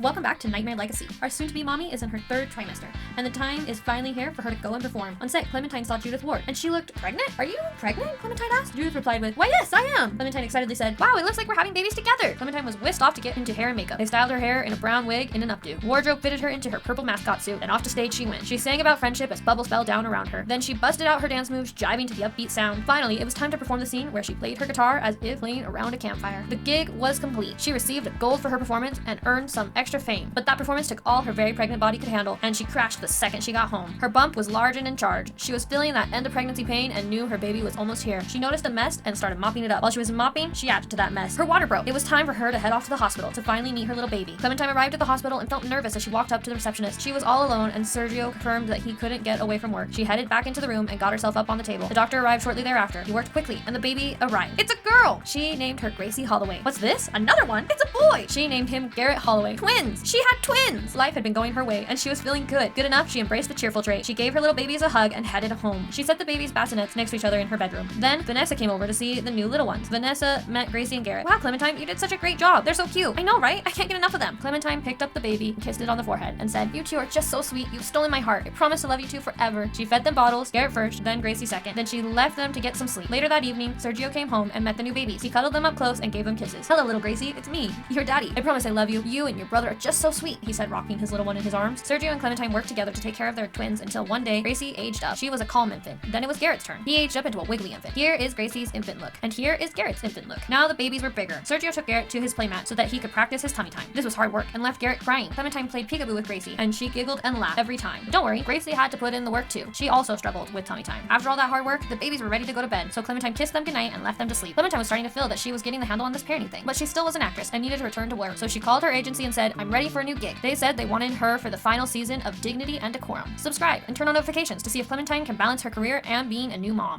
Welcome back to Nightmare Legacy. Our soon-to-be mommy is in her third trimester, and the time is finally here for her to go and perform. On set, Clementine saw Judith Ward, and she looked pregnant. "Are you pregnant?" Clementine asked. Judith replied with, "Why, yes, I am." Clementine excitedly said, "Wow, it looks like we're having babies together." Clementine was whisked off to get into hair and makeup. They styled her hair in a brown wig and an updo. Wardrobe fitted her into her purple mascot suit, and off to stage she went. She sang about friendship as bubbles fell down around her. Then she busted out her dance moves, jiving to the upbeat sound. Finally, it was time to perform the scene where she played her guitar as if playing around a campfire. The gig was complete. She received a gold for her performance and earned some extra fame. But that performance took all her very pregnant body could handle, and she crashed the second she got home. Her bump was large and in charge. She was feeling that end of pregnancy pain and knew her baby was almost here. She noticed a mess and started mopping it up. While she was mopping, she added to that mess. Her water broke. It was time for her to head off to the hospital to finally meet her little baby. Clementine arrived at the hospital and felt nervous as she walked up to the receptionist. She was all alone, and Sergio confirmed that he couldn't get away from work. She headed back into the room and got herself up on the table. The doctor arrived shortly thereafter. He worked quickly, and the baby arrived. "It's a girl!" She named her Gracie Holloway. "What's this? Another one? It's a boy!" She named him Garrett Holloway. Twins! She had twins! Life had been going her way, and she was feeling good. Good enough, she embraced the cheerful trait. She gave her little babies a hug and headed home. She set the babies' bassinets next to each other in her bedroom. Then Vanessa came over to see the new little ones. Vanessa met Gracie and Garrett. "Wow, Clementine, you did such a great job. They're so cute." "I know, right? I can't get enough of them." Clementine picked up the baby and kissed it on the forehead and said, "You two are just so sweet. You've stolen my heart. I promise to love you two forever." She fed them bottles, Garrett first, then Gracie second. Then she left them to get some sleep. Later that evening, Sergio came home and met the new babies. He cuddled them up close and gave them kisses. "Hello, little Gracie. It's me, your daddy. I promise I love you. You and your brother are just so sweet," he said, rocking his little one in his arms. Sergio and Clementine worked together to take care of their twins until one day, Gracie aged up. She was a calm infant. Then it was Garrett's turn. He aged up into a wiggly infant. Here is Gracie's infant look, and here is Garrett's infant look. Now the babies were bigger. Sergio took Garrett to his playmat so that he could practice his tummy time. This was hard work and left Garrett crying. Clementine played peekaboo with Gracie, and she giggled and laughed every time. But don't worry, Gracie had to put in the work too. She also struggled with tummy time. After all that hard work, the babies were ready to go to bed, so Clementine kissed them goodnight and left them to sleep. Clementine was starting to feel that she was getting the handle on this parenting thing, but she still was an actress and needed to return to work. So she called her agency and said, "I'm ready for a new gig." They said they wanted her for the final season of Dignity and Decorum. Subscribe and turn on notifications to see if Clementine can balance her career and being a new mom.